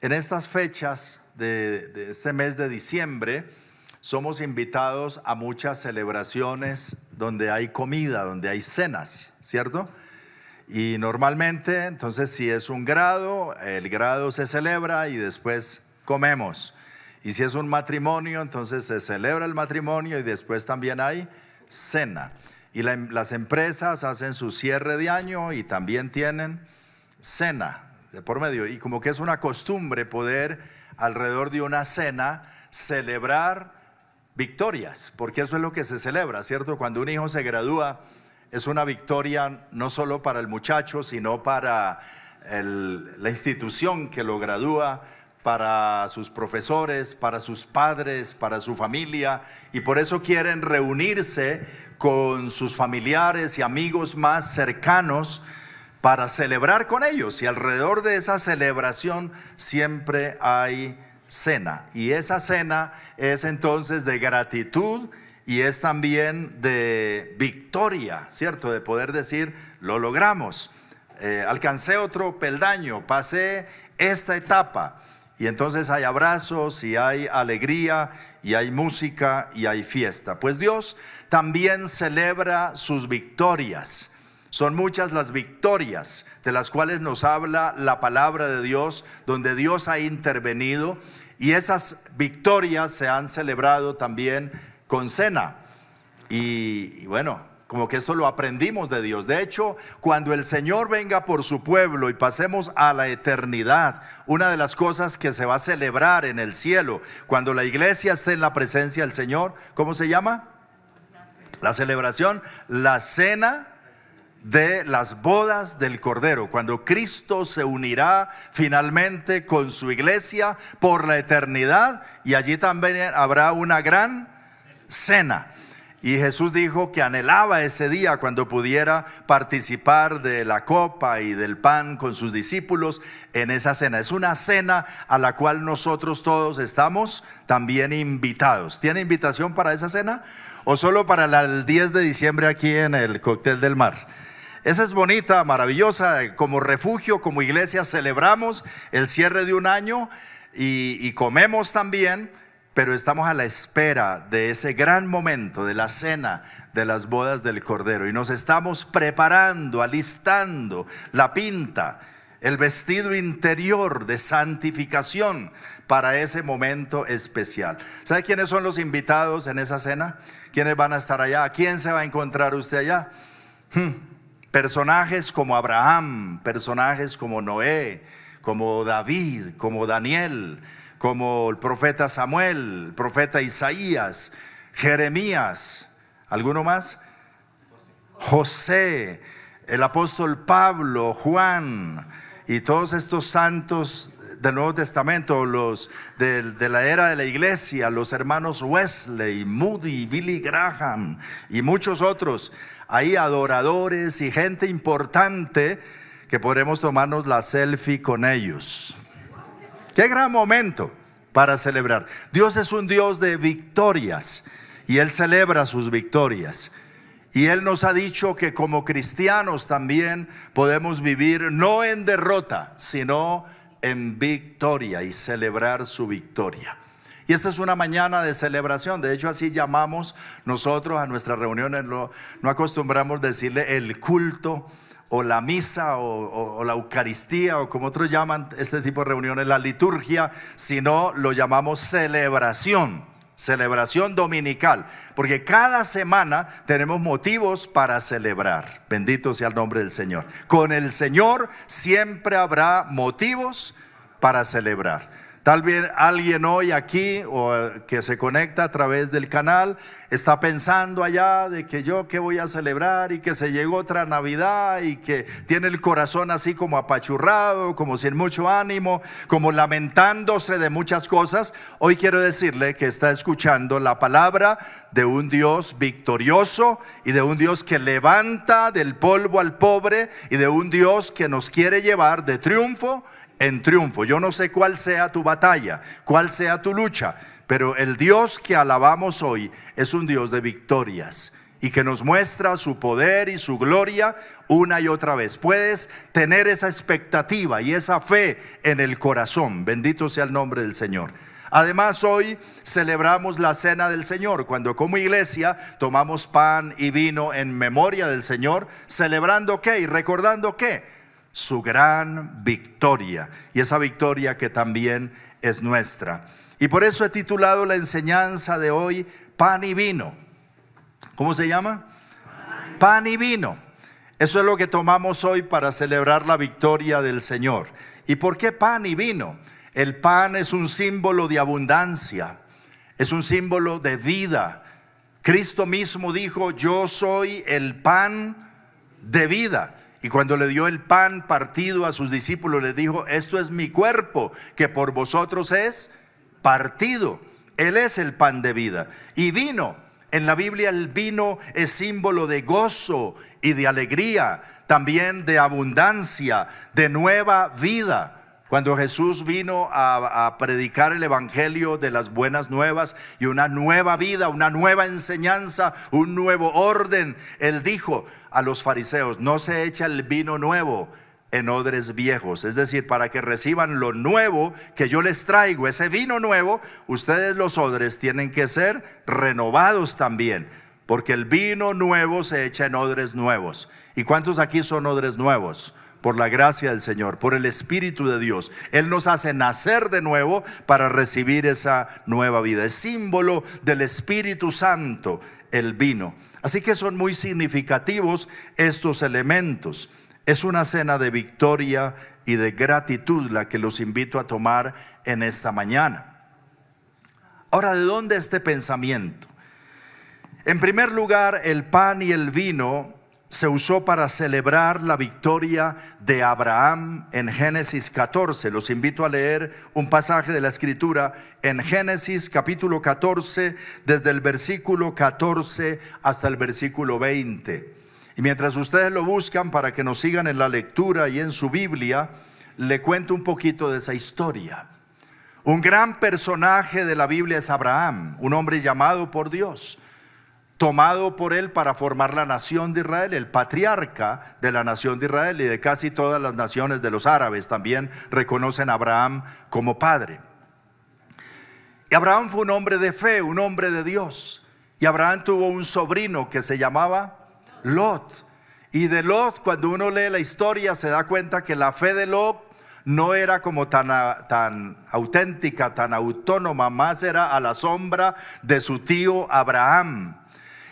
En estas fechas de este mes de diciembre somos invitados a muchas celebraciones donde hay comida, donde hay cenas, ¿cierto? Y normalmente, entonces, si es un grado, el grado se celebra y después comemos. Y si es un matrimonio, entonces se celebra el matrimonio y después también hay cena. Y las empresas hacen su cierre de año y también tienen cena de por medio. Y como que es una costumbre poder alrededor de una cena celebrar victorias, porque eso es lo que se celebra, ¿cierto? Cuando un hijo se gradúa, es una victoria no solo para el muchacho, sino para la institución que lo gradúa, para sus profesores, para sus padres, para su familia, y por eso quieren reunirse con sus familiares y amigos más cercanos para celebrar con ellos, y alrededor de esa celebración siempre hay cena, y esa cena es entonces de gratitud y es también de victoria, ¿cierto? De poder decir, lo logramos, alcancé otro peldaño, pasé esta etapa, y entonces hay abrazos y hay alegría y hay música y hay fiesta. Pues Dios también celebra sus victorias. Son muchas las victorias de las cuales nos habla la palabra de Dios, donde Dios ha intervenido, y esas victorias se han celebrado también con cena. Y bueno, como que esto lo aprendimos de Dios. De hecho, cuando el Señor venga por su pueblo y pasemos a la eternidad, una de las cosas que se va a celebrar en el cielo, cuando la iglesia esté en la presencia del Señor, ¿cómo se llama? La celebración, la cena de las bodas del Cordero, cuando Cristo se unirá finalmente con su iglesia por la eternidad, y allí también habrá una gran cena. Y Jesús dijo que anhelaba ese día cuando pudiera participar de la copa y del pan con sus discípulos en esa cena. Es una cena a la cual nosotros todos estamos también invitados. ¿Tiene invitación para esa cena? ¿O solo para el 10 de diciembre aquí en el Cóctel del Mar? Esa es bonita, maravillosa. Como refugio, como iglesia, celebramos el cierre de un año y comemos también, pero estamos a la espera de ese gran momento de la cena de las bodas del Cordero, y nos estamos preparando, alistando la pinta, el vestido interior de santificación para ese momento especial. ¿Sabe quiénes son los invitados en esa cena? ¿Quiénes van a estar allá? ¿A quién se va a encontrar usted allá? Personajes como Abraham, personajes como Noé, como David, como Daniel, como el profeta Samuel, el profeta Isaías, Jeremías, ¿alguno más? José, el apóstol Pablo, Juan, y todos estos santos del Nuevo Testamento, los de la era de la iglesia, los hermanos Wesley, Moody, Billy Graham y muchos otros. Hay adoradores y gente importante que podremos tomarnos la selfie con ellos. Qué gran momento para celebrar. Dios es un Dios de victorias y Él celebra sus victorias. Y Él nos ha dicho que como cristianos también podemos vivir no en derrota, sino en victoria, y celebrar su victoria. Y esta es una mañana de celebración. De hecho, así llamamos nosotros a nuestras reuniones. No acostumbramos decirle el culto o la misa o la Eucaristía, o como otros llaman este tipo de reuniones, la liturgia, sino lo llamamos celebración dominical, porque cada semana tenemos motivos para celebrar. Bendito sea el nombre del Señor. Con el Señor siempre habrá motivos para celebrar. Tal vez alguien hoy aquí o que se conecta a través del canal está pensando allá de que yo qué voy a celebrar, y que se llegó otra Navidad, y que tiene el corazón así como apachurrado, como sin mucho ánimo, como lamentándose de muchas cosas. Hoy quiero decirle que está escuchando la palabra de un Dios victorioso, y de un Dios que levanta del polvo al pobre, y de un Dios que nos quiere llevar de triunfo en triunfo. Yo no sé cuál sea tu batalla, cuál sea tu lucha, pero el Dios que alabamos hoy es un Dios de victorias, y que nos muestra su poder y su gloria una y otra vez. Puedes tener esa expectativa y esa fe en el corazón. Bendito sea el nombre del Señor. Además, hoy celebramos la cena del Señor, cuando como iglesia tomamos pan y vino en memoria del Señor, celebrando ¿qué? Y recordando ¿qué? Su gran victoria, y esa victoria que también es nuestra. Y por eso he titulado la enseñanza de hoy, Pan y Vino. ¿Cómo se llama? Pan y vino. Eso es lo que tomamos hoy para celebrar la victoria del Señor. ¿Y por qué pan y vino? El pan es un símbolo de abundancia, es un símbolo de vida. Cristo mismo dijo: yo soy el pan de vida. Y cuando le dio el pan partido a sus discípulos, les dijo: esto es mi cuerpo, que por vosotros es partido. Él es el pan de vida. Y vino. En la Biblia el vino es símbolo de gozo y de alegría, también de abundancia, de nueva vida. Cuando Jesús vino a predicar el evangelio de las buenas nuevas y una nueva vida, una nueva enseñanza, un nuevo orden, Él dijo a los fariseos: no se echa el vino nuevo en odres viejos. Es decir, para que reciban lo nuevo que yo les traigo, ese vino nuevo, ustedes los odres tienen que ser renovados también, porque el vino nuevo se echa en odres nuevos. ¿Y cuántos aquí son odres nuevos? Por la gracia del Señor, por el Espíritu de Dios. Él nos hace nacer de nuevo para recibir esa nueva vida. Es símbolo del Espíritu Santo, el vino. Así que son muy significativos estos elementos. Es una cena de victoria y de gratitud la que los invito a tomar en esta mañana. Ahora, ¿de dónde este pensamiento? En primer lugar, el pan y el vino se usó para celebrar la victoria de Abraham en Génesis 14. Los invito a leer un pasaje de la Escritura en Génesis capítulo 14, desde el versículo 14 hasta el versículo 20. Y mientras ustedes lo buscan, para que nos sigan en la lectura y en su Biblia, le cuento un poquito de esa historia. Un gran personaje de la Biblia es Abraham, un hombre llamado por Dios, tomado por él para formar la nación de Israel, el patriarca de la nación de Israel, y de casi todas las naciones de los árabes también reconocen a Abraham como padre. Y Abraham fue un hombre de fe, un hombre de Dios. Y Abraham tuvo un sobrino que se llamaba Lot. Y de Lot, cuando uno lee la historia, se da cuenta que la fe de Lot no era como tan auténtica, tan autónoma, más era a la sombra de su tío Abraham.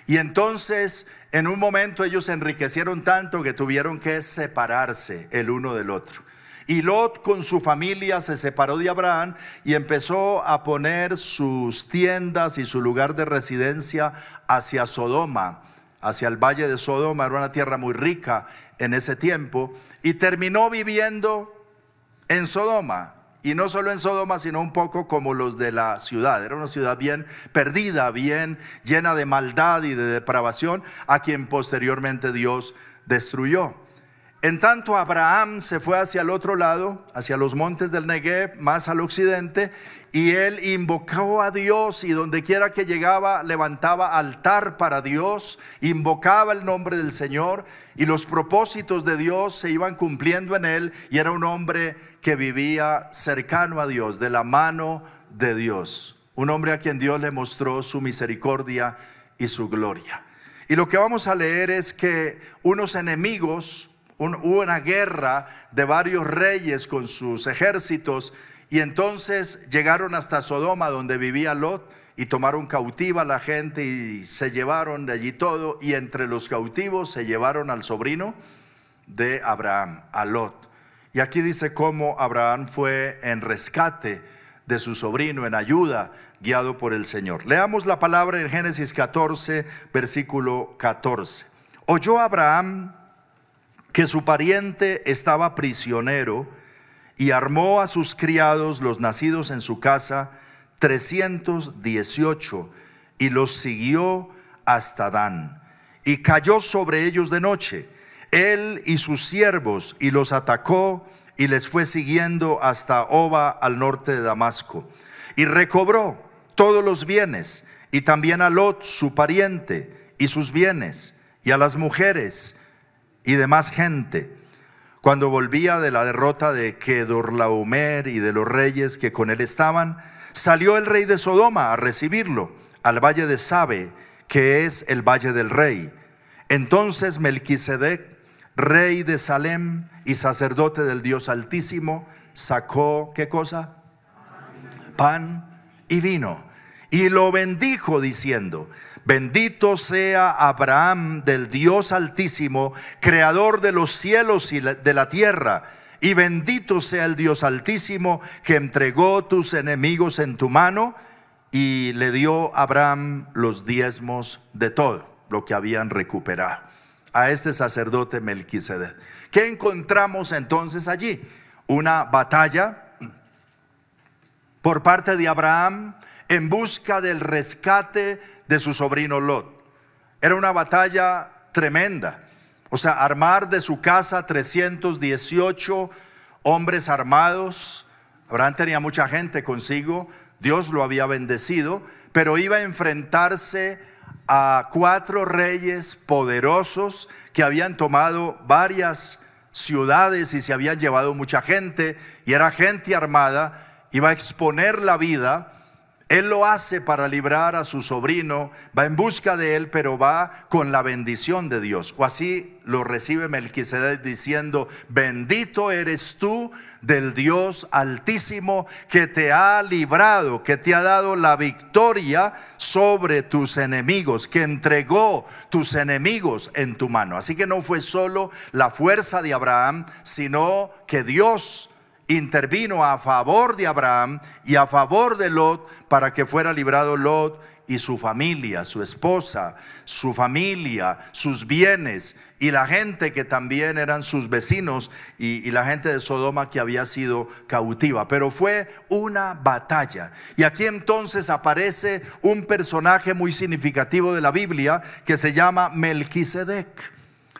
Y entonces, en un momento, ellos se enriquecieron tanto que tuvieron que separarse el uno del otro. Y Lot con su familia se separó de Abraham y empezó a poner sus tiendas y su lugar de residencia hacia Sodoma, hacia el valle de Sodoma. Era una tierra muy rica en ese tiempo, y terminó viviendo en Sodoma. Y no solo en Sodoma, sino un poco como los de la ciudad. Era una ciudad bien perdida, bien llena de maldad y de depravación, a quien posteriormente Dios destruyó. En tanto, Abraham se fue hacia el otro lado, hacia los montes del Negev, más al occidente, y él invocó a Dios, y donde quiera que llegaba levantaba altar para Dios, invocaba el nombre del Señor, y los propósitos de Dios se iban cumpliendo en él, y era un hombre que vivía cercano a Dios, de la mano de Dios, un hombre a quien Dios le mostró su misericordia y su gloria. Y lo que vamos a leer es que unos enemigos, hubo una guerra de varios reyes con sus ejércitos, y entonces llegaron hasta Sodoma, donde vivía Lot, y tomaron cautiva a la gente y se llevaron de allí todo. Y entre los cautivos se llevaron al sobrino de Abraham, a Lot. Y aquí dice cómo Abraham fue en rescate de su sobrino, en ayuda, guiado por el Señor. Leamos la palabra en Génesis 14, versículo 14. Oyó Abraham que su pariente estaba prisionero, y armó a sus criados, los nacidos en su casa, 318, y los siguió hasta Dan, y cayó sobre ellos de noche, él y sus siervos, y los atacó, y les fue siguiendo hasta Oba, al norte de Damasco, y recobró todos los bienes, y también a Lot su pariente, y sus bienes, y a las mujeres y demás gente. Cuando volvía de la derrota de Kedorlaomer y de los reyes que con él estaban, salió el rey de Sodoma a recibirlo al valle de Sabe, que es el valle del rey. Entonces Melquisedec, rey de Salem y sacerdote del Dios Altísimo, sacó, ¿qué cosa? Pan y vino, y lo bendijo diciendo: bendito sea Abraham del Dios Altísimo, creador de los cielos y de la tierra, y bendito sea el Dios Altísimo que entregó tus enemigos en tu mano. Y le dio a Abraham los diezmos de todo lo que habían recuperado a este sacerdote Melquisedec. ¿Qué encontramos entonces allí? Una batalla por parte de Abraham en busca del rescate de su sobrino Lot. Era una batalla tremenda. O sea, armar de su casa 318 hombres armados. Abraham tenía mucha gente consigo, Dios lo había bendecido, pero iba a enfrentarse a 4 reyes poderosos que habían tomado varias ciudades y se habían llevado mucha gente, y era gente armada. Iba a exponer la vida. Él lo hace para librar a su sobrino, va en busca de él, pero va con la bendición de Dios. O así lo recibe Melquisedec diciendo: bendito eres tú del Dios Altísimo, que te ha librado, que te ha dado la victoria sobre tus enemigos, que entregó tus enemigos en tu mano. Así que no fue solo la fuerza de Abraham, sino que Dios intervino a favor de Abraham y a favor de Lot, para que fuera librado Lot y su familia, su esposa, su familia, sus bienes, y la gente que también eran sus vecinos, y la gente de Sodoma que había sido cautiva. Pero fue una batalla. Y aquí entonces aparece un personaje muy significativo de la Biblia que se llama Melquisedec,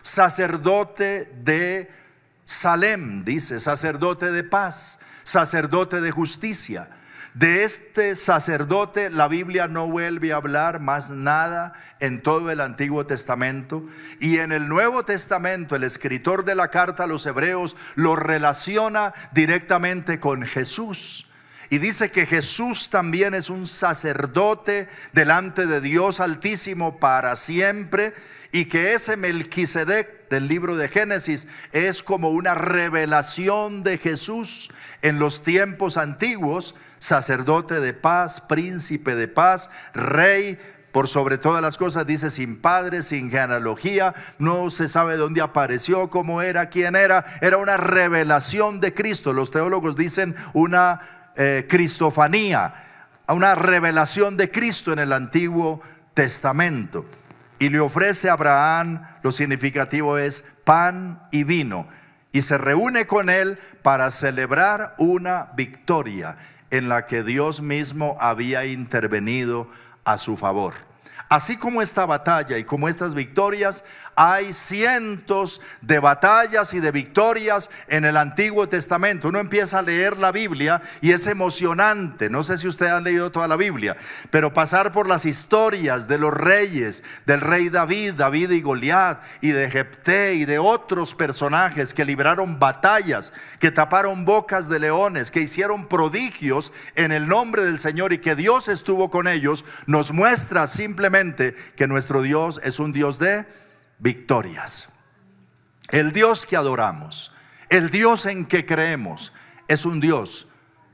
sacerdote de Salem, dice, sacerdote de paz, sacerdote de justicia. De este sacerdote la Biblia no vuelve a hablar más nada en todo el Antiguo Testamento, y en el Nuevo Testamento el escritor de la carta a los Hebreos lo relaciona directamente con Jesús. Y dice que Jesús también es un sacerdote delante de Dios Altísimo para siempre, y que ese Melquisedec del libro de Génesis es como una revelación de Jesús en los tiempos antiguos: sacerdote de paz, príncipe de paz, rey por sobre todas las cosas. Dice: sin padre, sin genealogía, no se sabe dónde apareció, cómo era, quién era. Era una revelación de Cristo. Los teólogos dicen una cristofanía, una revelación de Cristo en el Antiguo Testamento. Y le ofrece a Abraham, lo significativo es pan y vino, y se reúne con él para celebrar una victoria en la que Dios mismo había intervenido a su favor. Así como esta batalla y como estas victorias, hay cientos de batallas y de victorias en el Antiguo Testamento. Uno empieza a leer la Biblia y es emocionante. No sé si ustedes han leído toda la Biblia, pero pasar por las historias de los reyes, del rey David, David y Goliat, y de Jefté y de otros personajes que libraron batallas, que taparon bocas de leones, que hicieron prodigios en el nombre del Señor, y que Dios estuvo con ellos, nos muestra simplemente que nuestro Dios es un Dios de victorias. El Dios que adoramos, el Dios en que creemos, es un Dios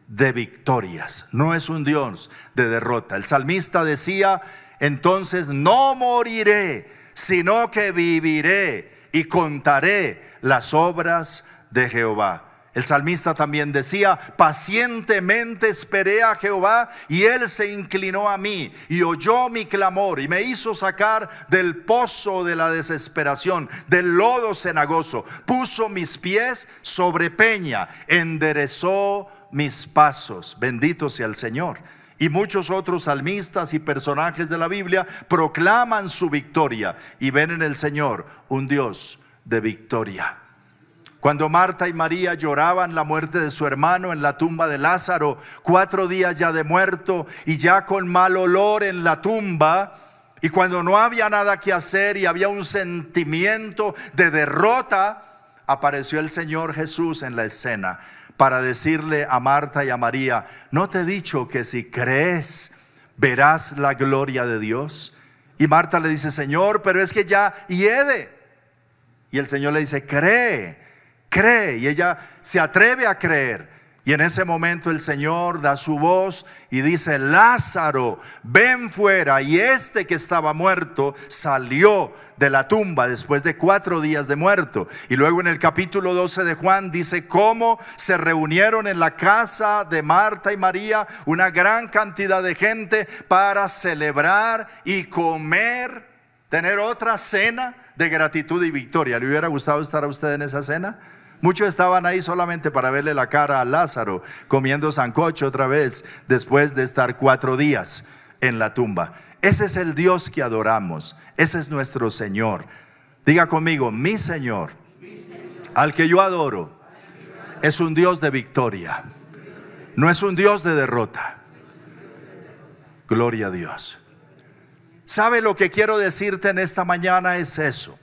de victorias, no es un Dios de derrota. El salmista decía entonces: no moriré, sino que viviré y contaré las obras de Jehová. El salmista también decía: pacientemente esperé a Jehová, y él se inclinó a mí y oyó mi clamor, y me hizo sacar del pozo de la desesperación, del lodo cenagoso. Puso mis pies sobre peña, enderezó mis pasos. Bendito sea el Señor. Y muchos otros salmistas y personajes de la Biblia proclaman su victoria y ven en el Señor un Dios de victoria. Cuando Marta y María lloraban la muerte de su hermano en la tumba de Lázaro, 4 días ya de muerto y ya con mal olor en la tumba, Y cuando no había nada que hacer y había un sentimiento de derrota, apareció el Señor Jesús en la escena para decirle a Marta y a María: ¿no te he dicho que si crees verás la gloria de Dios? Y Marta le dice: Señor, pero es que ya hiede. Y el Señor le dice: cree, cree. Y ella se atreve a creer. Y en ese momento el Señor da su voz y dice: Lázaro, ven fuera. Y este que estaba muerto salió de la tumba después de 4 días de muerto. Y luego en el capítulo 12 de Juan dice cómo se reunieron en la casa de Marta y María una gran cantidad de gente para celebrar y comer, tener otra cena de gratitud y victoria. ¿Le hubiera gustado estar a usted en esa cena? Muchos estaban ahí solamente para verle la cara a Lázaro comiendo sancocho otra vez después de estar 4 días en la tumba. Ese es el Dios que adoramos. Ese es nuestro Señor. Diga conmigo: mi Señor, al que yo adoro, es un Dios de victoria, no es un Dios de derrota. Gloria a Dios. ¿Sabe lo que quiero decirte en esta mañana? Es eso.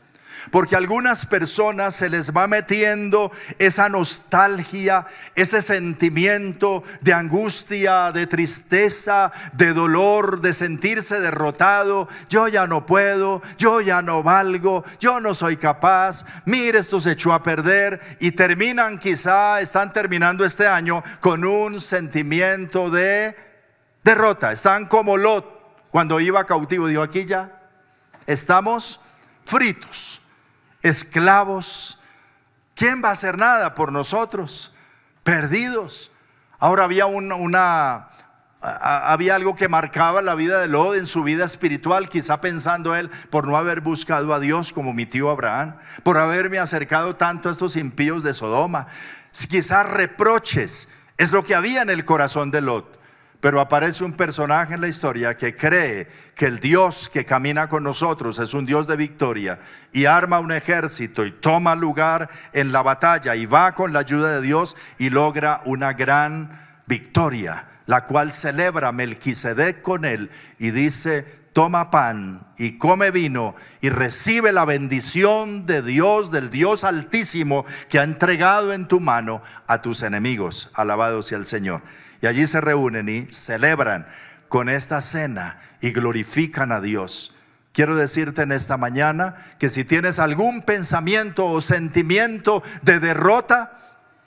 Porque a algunas personas se les va metiendo esa nostalgia, ese sentimiento de angustia, de tristeza, de dolor, de sentirse derrotado. Yo ya no puedo, yo ya no valgo, yo no soy capaz. Mire, esto se echó a perder. Y terminan, están terminando este año con un sentimiento de derrota. Están como Lot cuando iba cautivo. Dijo: aquí ya estamos fritos, esclavos. ¿Quién va a hacer nada por nosotros? Perdidos. Ahora había había algo que marcaba la vida de Lot en su vida espiritual, quizá pensando él: por no haber buscado a Dios como mi tío Abraham, por haberme acercado tanto a estos impíos de Sodoma. Quizás reproches es lo que había en el corazón de Lot. Pero aparece un personaje en la historia que cree que el Dios que camina con nosotros es un Dios de victoria, y arma un ejército y toma lugar en la batalla y va con la ayuda de Dios y logra una gran victoria, la cual celebra Melquisedec con él y dice: toma pan y come vino y recibe la bendición de Dios, del Dios Altísimo, que ha entregado en tu mano a tus enemigos. Alabado sea el Señor. Y allí se reúnen y celebran con esta cena y glorifican a Dios. Quiero decirte en esta mañana que si tienes algún pensamiento o sentimiento de derrota,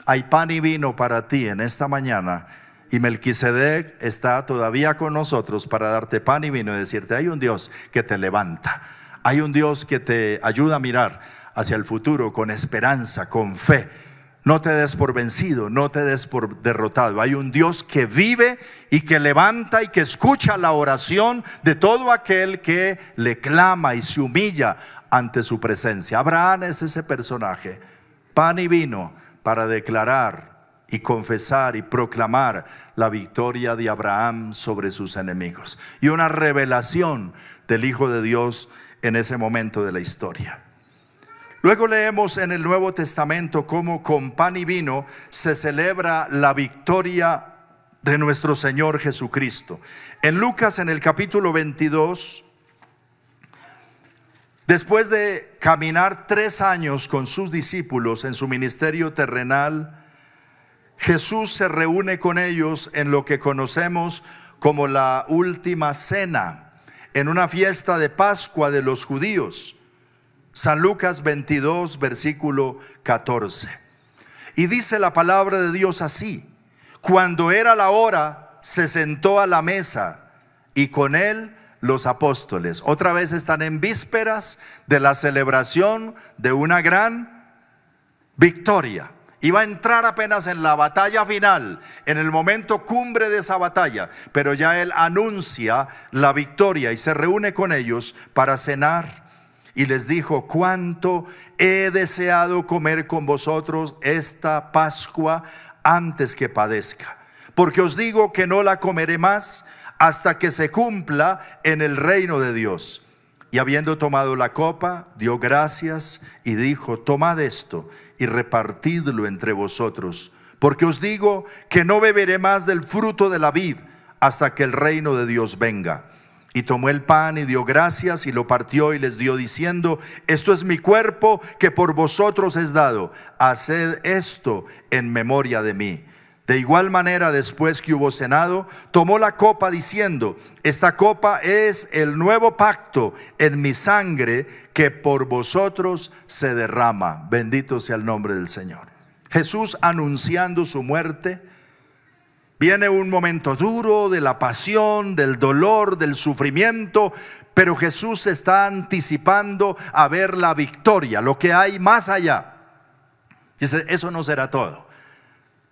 hay pan y vino para ti en esta mañana. Y Melquisedec está todavía con nosotros para darte pan y vino y decirte: hay un Dios que te levanta, hay un Dios que te ayuda a mirar hacia el futuro con esperanza, con fe. No te des por vencido, no te des por derrotado. Hay un Dios que vive y que levanta y que escucha la oración de todo aquel que le clama y se humilla ante su presencia. Abraham es ese personaje. Pan y vino para declarar y confesar y proclamar la victoria de Abraham sobre sus enemigos. Y una revelación del Hijo de Dios en ese momento de la historia. Luego leemos en el Nuevo Testamento cómo con pan y vino se celebra la victoria de nuestro Señor Jesucristo. En Lucas, en el capítulo 22, después de caminar 3 años con sus discípulos en su ministerio terrenal, Jesús se reúne con ellos en lo que conocemos como la última cena, en una fiesta de Pascua de los judíos. San Lucas 22, versículo 14. Y dice la palabra de Dios así: cuando era la hora, se sentó a la mesa y con él los apóstoles. Otra vez están en vísperas de la celebración de una gran victoria. Iba a entrar apenas en la batalla final, en el momento cumbre de esa batalla, pero ya él anuncia la victoria y se reúne con ellos para cenar. Y les dijo: cuánto he deseado comer con vosotros esta Pascua antes que padezca, porque os digo que no la comeré más hasta que se cumpla en el reino de Dios. Y habiendo tomado la copa, dio gracias y dijo: tomad esto y repartidlo entre vosotros, porque os digo que no beberé más del fruto de la vid hasta que el reino de Dios venga. Y tomó el pan y dio gracias y lo partió y les dio diciendo: esto es mi cuerpo que por vosotros es dado, haced esto en memoria de mí. De igual manera, después que hubo cenado, tomó la copa diciendo: esta copa es el nuevo pacto en mi sangre que por vosotros se derrama. Bendito sea el nombre del Señor. Jesús anunciando su muerte. Viene un momento duro de la pasión, del dolor, del sufrimiento, pero Jesús se está anticipando a ver la victoria, lo que hay más allá. Dice: eso no será todo.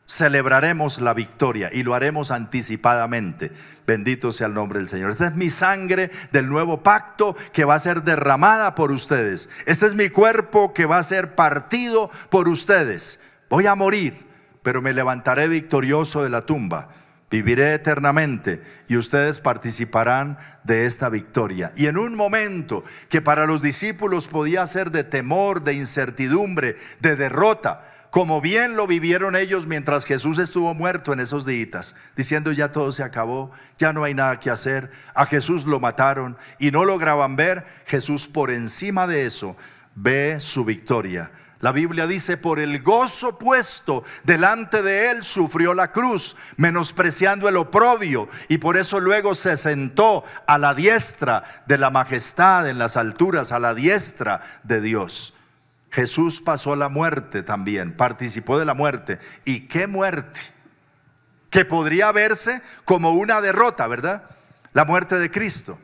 Celebraremos la victoria y lo haremos anticipadamente. Bendito sea el nombre del Señor. Esta es mi sangre del nuevo pacto que va a ser derramada por ustedes. Este es mi cuerpo que va a ser partido por ustedes. Voy a morir, pero me levantaré victorioso de la tumba. Viviré eternamente y ustedes participarán de esta victoria. Y en un momento que para los discípulos podía ser de temor, de incertidumbre, de derrota, como bien lo vivieron ellos mientras Jesús estuvo muerto en esos días, diciendo: ya todo se acabó, ya no hay nada que hacer. A Jesús lo mataron y no lograban ver. Jesús, por encima de eso, ve su victoria. La Biblia dice: por el gozo puesto delante de él sufrió la cruz, menospreciando el oprobio, y por eso luego se sentó a la diestra de la majestad en las alturas, a la diestra de Dios. Jesús pasó la muerte también, participó de la muerte. ¿Y qué muerte? Que podría verse como una derrota, ¿verdad? La muerte de Cristo,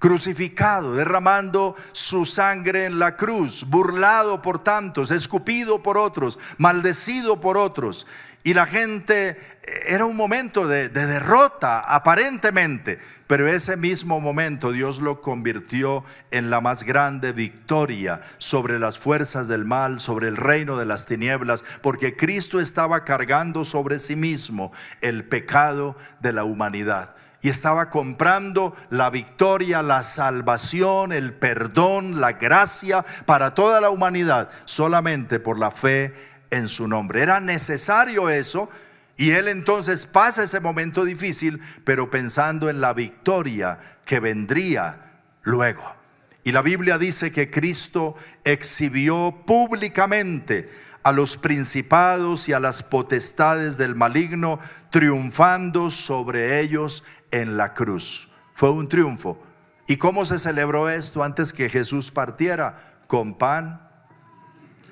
crucificado, derramando su sangre en la cruz, burlado por tantos, escupido por otros, maldecido por otros. Y la gente, era un momento de derrota aparentemente, pero ese mismo momento Dios lo convirtió en la más grande victoria sobre las fuerzas del mal, sobre el reino de las tinieblas, porque Cristo estaba cargando sobre sí mismo el pecado de la humanidad. Y estaba comprando la victoria, la salvación, el perdón, la gracia para toda la humanidad, solamente por la fe en su nombre. Era necesario eso, y él entonces pasa ese momento difícil, pero pensando en la victoria que vendría luego. Y la Biblia dice que Cristo exhibió públicamente a los principados y a las potestades del maligno, triunfando sobre ellos en la cruz. Fue un triunfo. ¿Y cómo se celebró esto antes que Jesús partiera? Con pan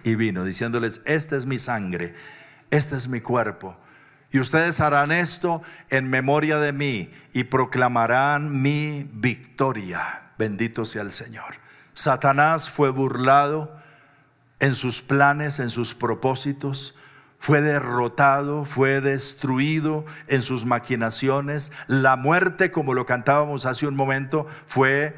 y vino, diciéndoles: esta es mi sangre, este es mi cuerpo, y ustedes harán esto en memoria de mí y proclamarán mi victoria. Bendito sea el Señor. Satanás fue burlado en sus planes, en sus propósitos. Fue derrotado, fue destruido en sus maquinaciones. La muerte, como lo cantábamos hace un momento, fue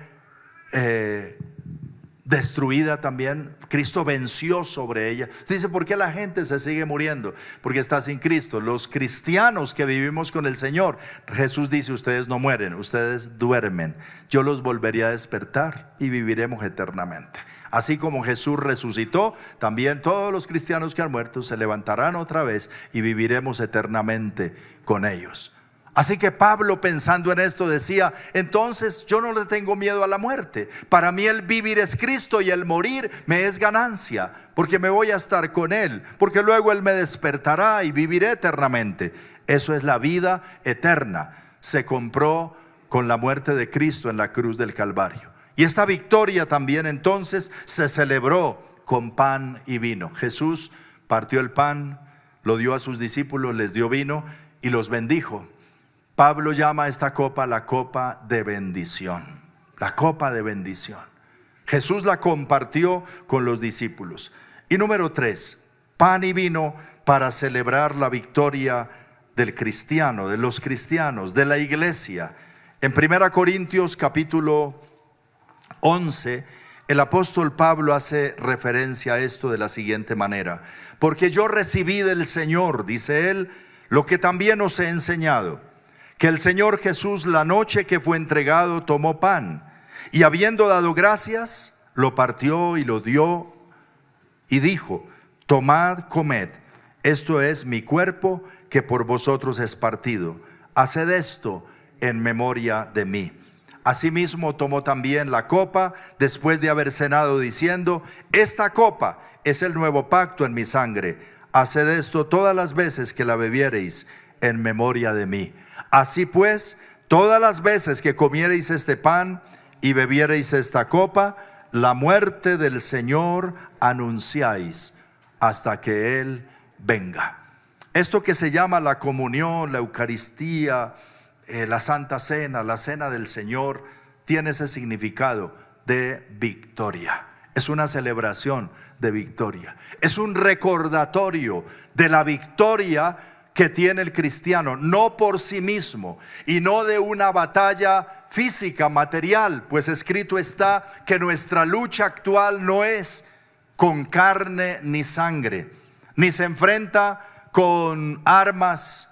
destruida también. Cristo venció sobre ella. Dice: ¿por qué la gente se sigue muriendo? Porque está sin Cristo. Los cristianos que vivimos con el Señor, Jesús dice: ustedes no mueren, ustedes duermen. Yo los volvería a despertar y viviremos eternamente. Así como Jesús resucitó, también todos los cristianos que han muerto se levantarán otra vez y viviremos eternamente con ellos. Así que Pablo, pensando en esto, decía: entonces yo no le tengo miedo a la muerte. Para mí el vivir es Cristo y el morir me es ganancia, porque me voy a estar con Él, porque luego Él me despertará y viviré eternamente. Eso es la vida eterna. Se compró con la muerte de Cristo en la cruz del Calvario. Y esta victoria también entonces se celebró con pan y vino. Jesús partió el pan, lo dio a sus discípulos, les dio vino y los bendijo. Pablo llama a esta copa la copa de bendición. La copa de bendición. Jesús la compartió con los discípulos. Y número 3, pan y vino para celebrar la victoria del cristiano, de los cristianos, de la iglesia. En 1 Corintios capítulo 11, el apóstol Pablo hace referencia a esto de la siguiente manera: porque yo recibí del Señor, dice él, lo que también os he enseñado, que el Señor Jesús, la noche que fue entregado, tomó pan, y habiendo dado gracias, lo partió y lo dio, y dijo: tomad, comed, esto es mi cuerpo que por vosotros es partido, haced esto en memoria de mí. Asimismo tomó también la copa después de haber cenado, diciendo: esta copa es el nuevo pacto en mi sangre. Haced esto todas las veces que la bebiereis en memoria de mí. Así pues, todas las veces que comiereis este pan y bebiereis esta copa, la muerte del Señor anunciáis hasta que Él venga. Esto que se llama la comunión, la Eucaristía, la Santa Cena, la Cena del Señor, tiene ese significado de victoria. Es una celebración de victoria. Es un recordatorio de la victoria que tiene el cristiano, no por sí mismo y no de una batalla física, material, pues escrito está que nuestra lucha actual no es con carne ni sangre, ni se enfrenta con armas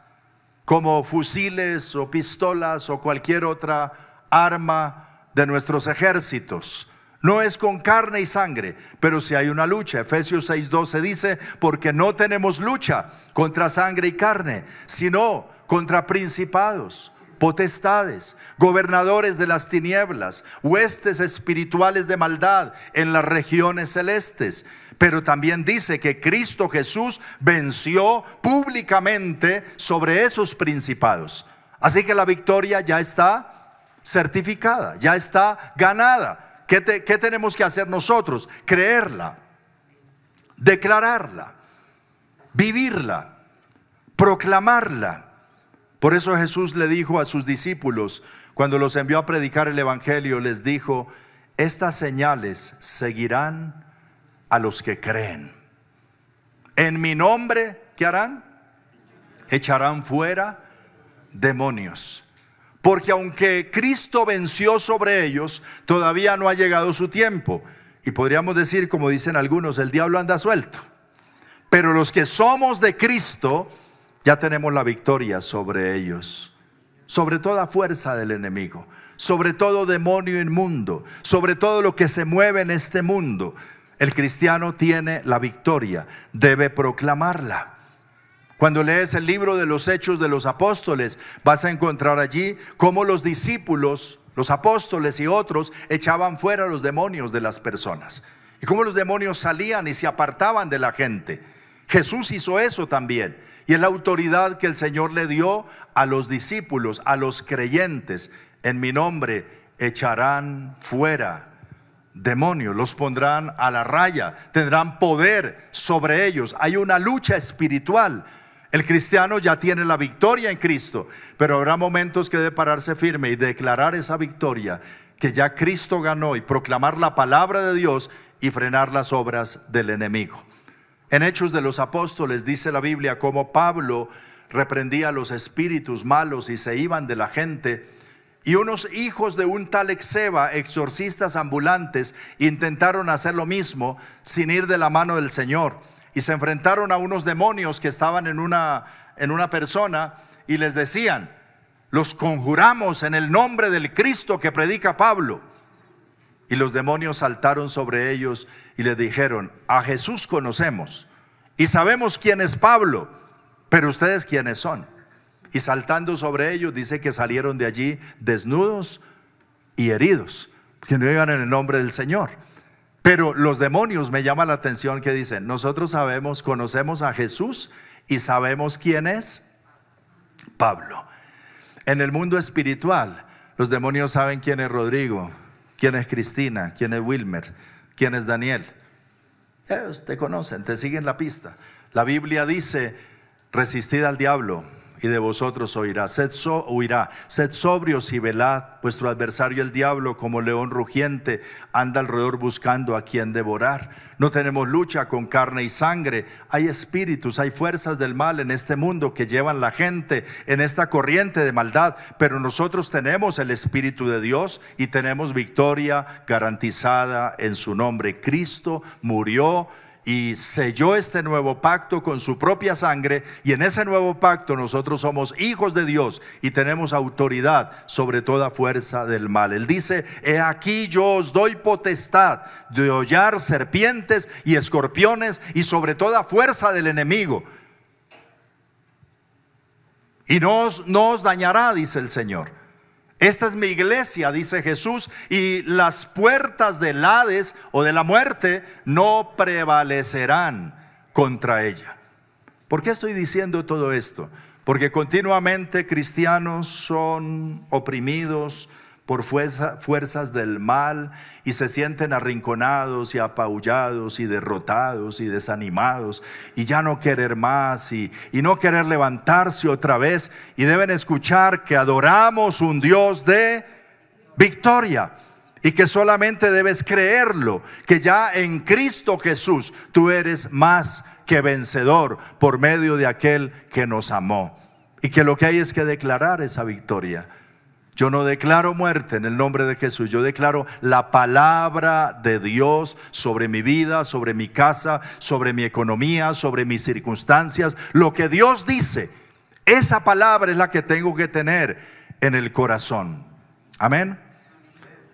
como fusiles o pistolas o cualquier otra arma de nuestros ejércitos. No es con carne y sangre, pero sí hay una lucha. Efesios 6:12 dice: porque no tenemos lucha contra sangre y carne, sino contra principados, potestades, gobernadores de las tinieblas, huestes espirituales de maldad en las regiones celestes. Pero también dice que Cristo Jesús venció públicamente sobre esos principados. Así que la victoria ya está certificada, ya está ganada. ¿Qué tenemos que hacer nosotros? Creerla, declararla, vivirla, proclamarla. Por eso Jesús le dijo a sus discípulos, cuando los envió a predicar el evangelio, les dijo: estas señales seguirán a los que creen. En mi nombre, ¿qué harán? Echarán fuera demonios. Porque aunque Cristo venció sobre ellos, todavía no ha llegado su tiempo. Y podríamos decir, como dicen algunos, el diablo anda suelto. Pero los que somos de Cristo, ya tenemos la victoria sobre ellos, sobre toda fuerza del enemigo, sobre todo demonio inmundo, sobre todo lo que se mueve en este mundo. El cristiano tiene la victoria, debe proclamarla. Cuando lees el libro de los Hechos de los Apóstoles, vas a encontrar allí cómo los discípulos, los apóstoles y otros echaban fuera los demonios de las personas, y cómo los demonios salían y se apartaban de la gente. Jesús hizo eso también, y es la autoridad que el Señor le dio a los discípulos, a los creyentes. En mi nombre echarán fuera demonios, los pondrán a la raya, tendrán poder sobre ellos. Hay una lucha espiritual. El cristiano ya tiene la victoria en Cristo, pero habrá momentos que debe pararse firme y declarar esa victoria que ya Cristo ganó, y proclamar la palabra de Dios y frenar las obras del enemigo. En Hechos de los Apóstoles dice la Biblia cómo Pablo reprendía a los espíritus malos y se iban de la gente, y unos hijos de un tal Exeba, exorcistas ambulantes, intentaron hacer lo mismo sin ir de la mano del Señor. Y se enfrentaron a unos demonios que estaban en una persona, y les decían: los conjuramos en el nombre del Cristo que predica Pablo. Y los demonios saltaron sobre ellos y les dijeron: a Jesús conocemos y sabemos quién es Pablo, pero ustedes quiénes son. Y saltando sobre ellos, dice que salieron de allí desnudos y heridos, que no iban en el nombre del Señor. Pero los demonios, me llama la atención que dicen: nosotros sabemos, conocemos a Jesús y sabemos quién es Pablo. En el mundo espiritual, los demonios saben quién es Rodrigo, quién es Cristina, quién es Wilmer, quién es Daniel. Ellos te conocen, te siguen la pista. La Biblia dice: resistid al diablo y de vosotros huirá. Sed sobrios y velad. Vuestro adversario el diablo, como león rugiente, anda alrededor buscando a quien devorar. No tenemos lucha con carne y sangre. Hay espíritus, hay fuerzas del mal en este mundo que llevan la gente en esta corriente de maldad, pero nosotros tenemos el Espíritu de Dios y tenemos victoria garantizada en su nombre. Cristo murió y selló este nuevo pacto con su propia sangre, y en ese nuevo pacto nosotros somos hijos de Dios y tenemos autoridad sobre toda fuerza del mal. Él dice: he aquí yo os doy potestad de hollar serpientes y escorpiones y sobre toda fuerza del enemigo, y no os dañará, dice el Señor. Esta es mi iglesia, dice Jesús, y las puertas del Hades o de la muerte no prevalecerán contra ella. ¿Por qué estoy diciendo todo esto? Porque continuamente cristianos son oprimidos por fuerzas del mal y se sienten arrinconados y apabullados y derrotados y desanimados y ya no querer más y no querer levantarse otra vez, y deben escuchar que adoramos un Dios de victoria y que solamente debes creerlo, que ya en Cristo Jesús tú eres más que vencedor por medio de aquel que nos amó, y que lo que hay es que declarar esa victoria. Yo no declaro muerte en el nombre de Jesús. Yo declaro la palabra de Dios sobre mi vida, sobre mi casa, sobre mi economía, sobre mis circunstancias. Lo que Dios dice, esa palabra es la que tengo que tener en el corazón. Amén.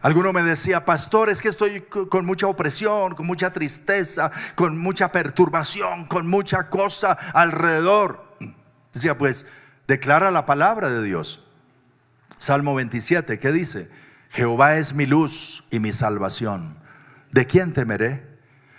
Alguno me decía: pastor, es que estoy con mucha opresión, con mucha tristeza, con mucha perturbación, con mucha cosa alrededor. Decía: pues declara la palabra de Dios. Salmo 27, ¿qué dice? Jehová es mi luz y mi salvación. ¿De quién temeré?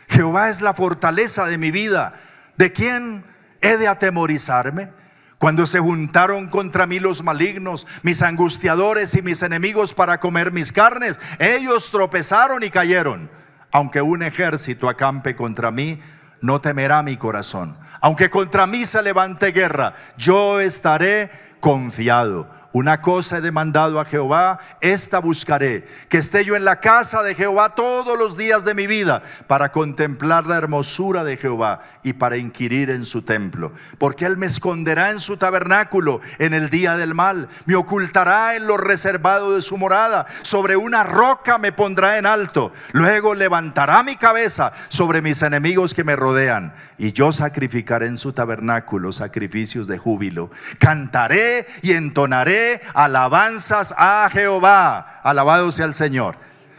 Jehová es la fortaleza de mi vida. ¿De quién he de atemorizarme? Cuando se juntaron contra mí los malignos, mis angustiadores y mis enemigos para comer mis carnes, ellos tropezaron y cayeron. Aunque un ejército acampe contra mí, no temerá mi corazón. Aunque contra mí se levante guerra, yo estaré confiado. Una cosa he demandado a Jehová, esta buscaré, que esté yo en la casa de Jehová todos los días de mi vida, para contemplar la hermosura de Jehová y para inquirir en su templo. Porque Él me esconderá en su tabernáculo en el día del mal, me ocultará en lo reservado de su morada, sobre una roca me pondrá en alto. Luego levantará mi cabeza sobre mis enemigos que me rodean, y yo sacrificaré en su tabernáculo sacrificios de júbilo. Cantaré y entonaré alabanzas a Jehová. Alabado sea el Señor.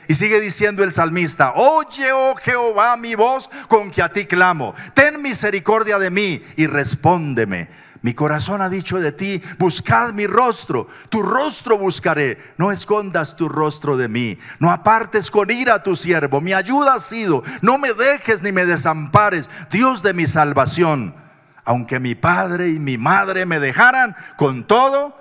Y sigue diciendo el salmista: oye, oh Jehová, mi voz con que a ti clamo. Ten misericordia de mí y respóndeme. Mi corazón ha dicho de ti: buscad mi rostro. Tu rostro buscaré. No escondas tu rostro de mí. No apartes con ira a tu siervo. Mi ayuda has sido. No me dejes ni me desampares, Dios de mi salvación. Aunque mi padre y mi madre me dejaran, con todo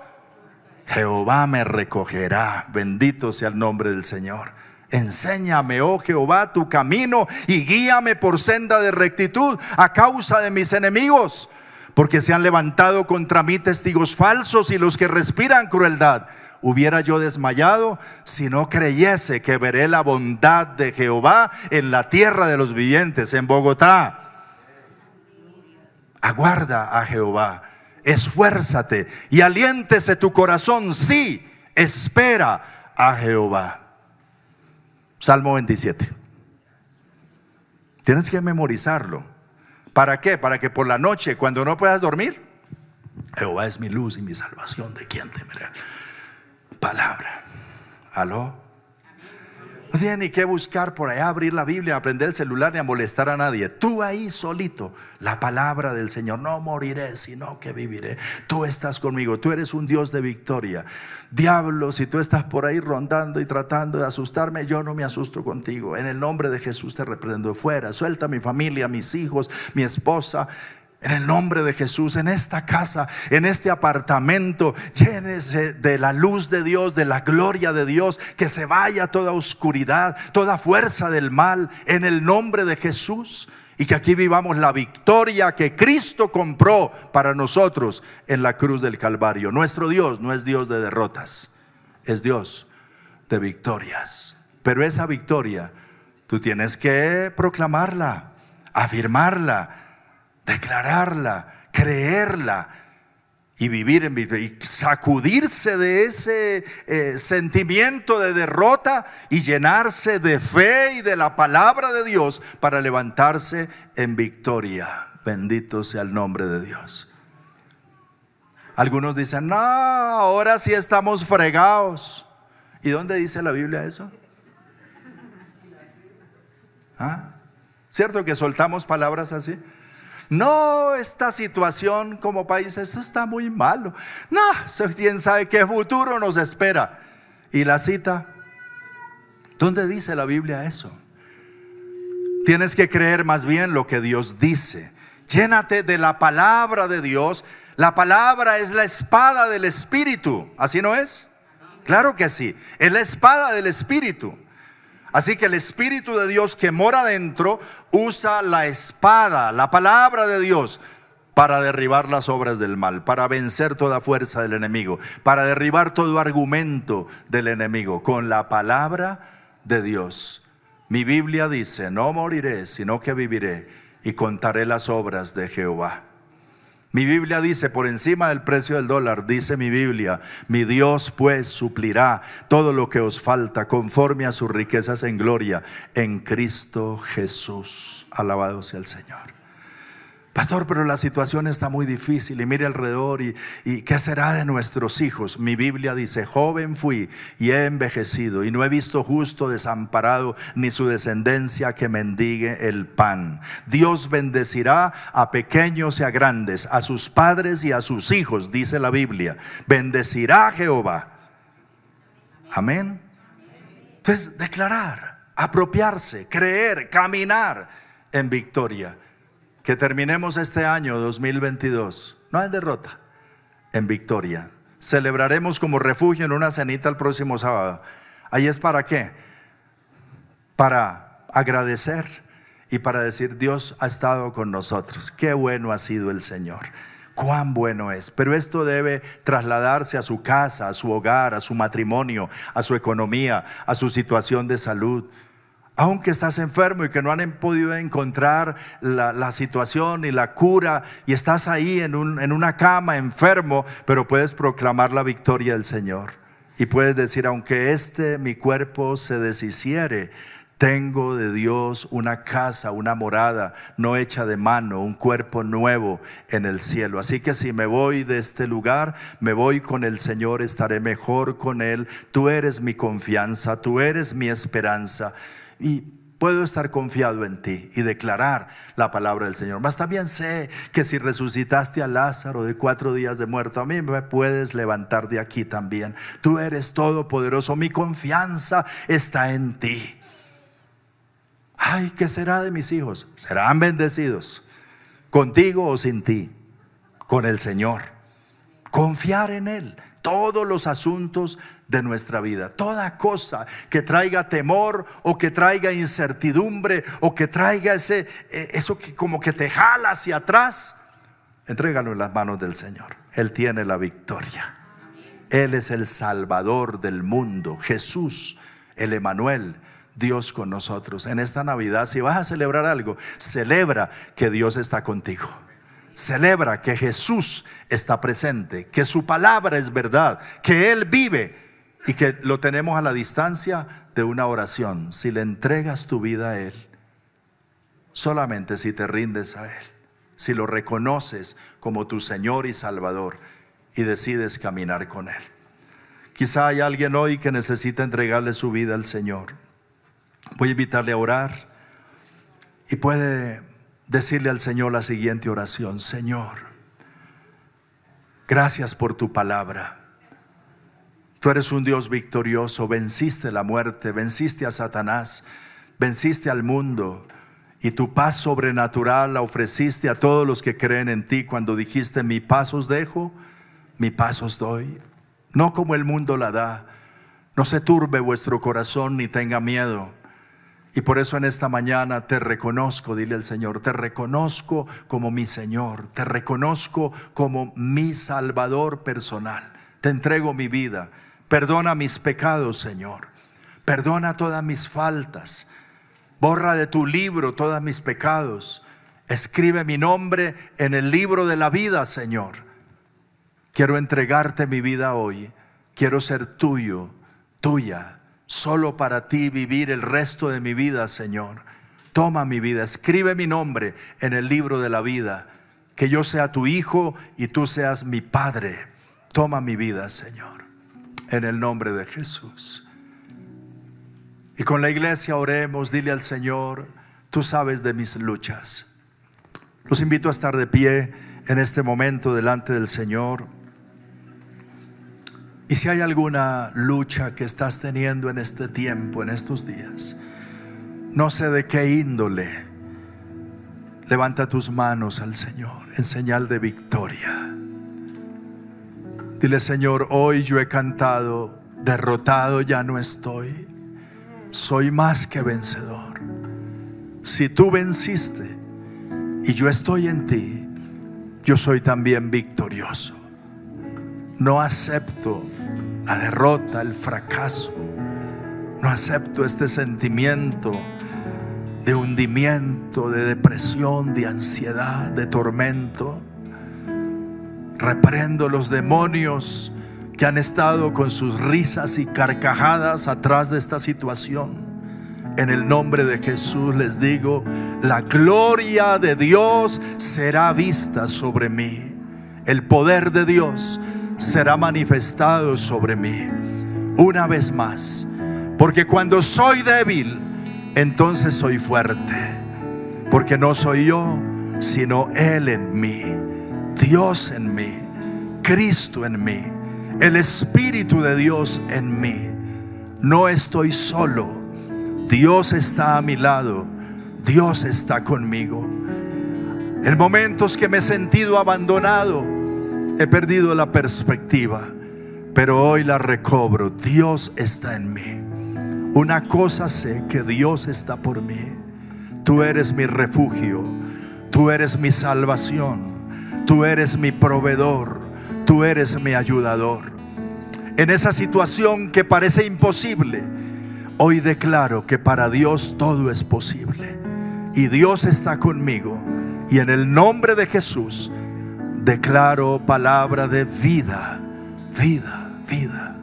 Jehová me recogerá. Bendito sea el nombre del Señor. Enséñame, oh Jehová, tu camino y guíame por senda de rectitud a causa de mis enemigos, porque se han levantado contra mí testigos falsos y los que respiran crueldad. Hubiera yo desmayado si no creyese que veré la bondad de Jehová en la tierra de los vivientes, en Bogotá. Aguarda a Jehová. Esfuérzate y aliéntese tu corazón. Sí, espera a Jehová. Salmo 27. Tienes que memorizarlo. ¿Para qué? Para que por la noche, cuando no puedas dormir, Jehová es mi luz y mi salvación, ¿de quién temeré? Palabra. ¿Aló? No tienes ni que buscar por allá, abrir la Biblia, aprender el celular ni a molestar a nadie. Tú ahí solito, la palabra del Señor. No moriré, sino que viviré. Tú estás conmigo, tú eres un Dios de victoria. Diablo, si tú estás por ahí rondando y tratando de asustarme, yo no me asusto contigo. En el nombre de Jesús te reprendo. Fuera, suelta a mi familia, mis hijos, mi esposa. En el nombre de Jesús, en esta casa, en este apartamento, llénese de la luz de Dios, de la gloria de Dios. Que se vaya toda oscuridad, toda fuerza del mal, en el nombre de Jesús. Y que aquí vivamos la victoria que Cristo compró para nosotros en la cruz del Calvario. Nuestro Dios no es Dios de derrotas, es Dios de victorias. Pero esa victoria tú tienes que proclamarla, afirmarla, declararla, creerla y vivir en victoria, y sacudirse de ese sentimiento de derrota y llenarse de fe y de la palabra de Dios para levantarse en victoria. Bendito sea el nombre de Dios. Algunos dicen: no, ahora sí estamos fregados. ¿Y dónde dice la Biblia eso? ¿Ah? ¿Cierto que soltamos palabras así? No, esta situación como país, eso está muy malo. No, quién sabe qué futuro nos espera. ¿Y la cita? ¿Dónde dice la Biblia eso? Tienes que creer más bien lo que Dios dice. Llénate de la palabra de Dios. La palabra es la espada del Espíritu. ¿Así no es? Claro que sí. Es la espada del Espíritu. Así que el Espíritu de Dios que mora dentro usa la espada, la palabra de Dios, para derribar las obras del mal, para vencer toda fuerza del enemigo, para derribar todo argumento del enemigo con la palabra de Dios. Mi Biblia dice: no moriré, sino que viviré y contaré las obras de Jehová. Mi Biblia dice, por encima del precio del dólar, dice mi Biblia: mi Dios pues suplirá todo lo que os falta conforme a sus riquezas en gloria en Cristo Jesús. Alabado sea el Señor. Pastor, pero la situación está muy difícil y mire alrededor y ¿qué será de nuestros hijos? Mi Biblia dice: joven fui y he envejecido y no he visto justo desamparado ni su descendencia que mendigue el pan. Dios bendecirá a pequeños y a grandes, a sus padres y a sus hijos, dice la Biblia. Bendecirá Jehová. Amén. Entonces, declarar, apropiarse, creer, caminar en victoria. Que terminemos este año 2022, no en derrota, en victoria. Celebraremos como refugio en una cenita el próximo sábado. ¿Ahí es para qué? Para agradecer y para decir: Dios ha estado con nosotros. Qué bueno ha sido el Señor. Cuán bueno es. Pero esto debe trasladarse a su casa, a su hogar, a su matrimonio, a su economía, a su situación de salud. Aunque estás enfermo y que no han podido encontrar la situación y la cura, y estás ahí en una cama enfermo, pero puedes proclamar la victoria del Señor. Y puedes decir: aunque mi cuerpo se deshiciere, tengo de Dios una casa, una morada no hecha de mano, un cuerpo nuevo en el cielo. Así que si me voy de este lugar, me voy con el Señor, estaré mejor con Él. Tú eres mi confianza, tú eres mi esperanza. Y puedo estar confiado en ti y declarar la palabra del Señor. Mas también sé que si resucitaste a Lázaro de 4 días de muerto, a mí me puedes levantar de aquí también. Tú eres todopoderoso, mi confianza está en ti. Ay, ¿qué será de mis hijos? Serán bendecidos, contigo o sin ti, con el Señor. Confiar en Él. Todos los asuntos de nuestra vida, toda cosa que traiga temor o que traiga incertidumbre o que traiga eso que como que te jala hacia atrás, entrégalo en las manos del Señor. Él tiene la victoria. Él es el Salvador del mundo. Jesús, el Emanuel, Dios con nosotros. En esta Navidad, si vas a celebrar algo, celebra que Dios está contigo. Celebra que Jesús está presente, que su palabra es verdad, que Él vive y que lo tenemos a la distancia de una oración. Si le entregas tu vida a Él, solamente si te rindes a Él, si lo reconoces como tu Señor y Salvador y decides caminar con Él. Quizá hay alguien hoy que necesita entregarle su vida al Señor. Voy a invitarle a orar y puede decirle al Señor la siguiente oración: Señor, gracias por tu palabra. Tú eres un Dios victorioso, venciste la muerte, venciste a Satanás, venciste al mundo, y tu paz sobrenatural la ofreciste a todos los que creen en ti cuando dijiste: mi paz os dejo, mi paz os doy. No como el mundo la da. No se turbe vuestro corazón ni tenga miedo. Y por eso en esta mañana te reconozco, dile al Señor, te reconozco como mi Señor, te reconozco como mi Salvador personal. Te entrego mi vida. Perdona mis pecados, Señor. Perdona todas mis faltas. Borra de tu libro todos mis pecados. Escribe mi nombre en el libro de la vida, Señor. Quiero entregarte mi vida hoy. Quiero ser tuyo, tuya. Solo para ti vivir el resto de mi vida, Señor. Toma mi vida, escribe mi nombre en el libro de la vida. Que yo sea tu hijo y tú seas mi padre. Toma mi vida, Señor, en el nombre de Jesús. Y con la iglesia oremos, dile al Señor: tú sabes de mis luchas. Los invito a estar de pie en este momento delante del Señor. Y si hay alguna lucha que estás teniendo en este tiempo, en estos días, no sé de qué índole, levanta tus manos al Señor en señal de victoria. Dile: Señor, hoy yo he cantado, derrotado ya no estoy, soy más que vencedor. Si tú venciste y yo estoy en ti, yo soy también victorioso. No acepto la derrota, el fracaso. No acepto este sentimiento de hundimiento, de depresión, de ansiedad, de tormento. Reprendo los demonios que han estado con sus risas y carcajadas atrás de esta situación. En el nombre de Jesús les digo: la gloria de Dios será vista sobre mí. El poder de Dios será manifestado sobre mí una vez más, porque cuando soy débil, entonces soy fuerte, porque no soy yo, sino Él en mí, Dios en mí, Cristo en mí, el Espíritu de Dios en mí. No estoy solo, Dios está a mi lado, Dios está conmigo. En momentos que me he sentido abandonado, he perdido la perspectiva, pero hoy la recobro. Dios está en mí. Una cosa sé, que Dios está por mí. Tú eres mi refugio, tú eres mi salvación, tú eres mi proveedor, tú eres mi ayudador. En esa situación que parece imposible, hoy declaro que para Dios todo es posible, y Dios está conmigo. Y en el nombre de Jesús declaro palabra de vida, vida, vida,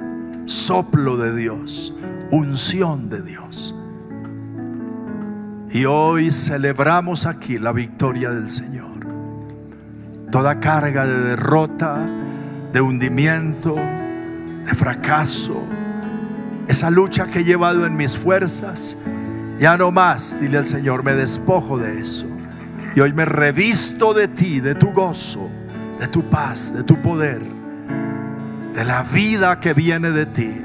soplo de Dios, unción de Dios. Y hoy celebramos aquí la victoria del Señor. Toda carga de derrota, de hundimiento, de fracaso, esa lucha que he llevado en mis fuerzas, ya no más. Dile al Señor: me despojo de eso, y hoy me revisto de ti, de tu gozo, de tu paz, de tu poder, de la vida que viene de ti.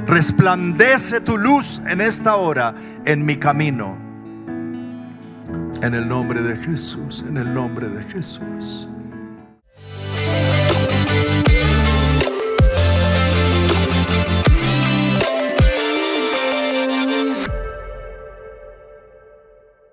Resplandece tu luz en esta hora en mi camino. En el nombre de Jesús, en el nombre de Jesús.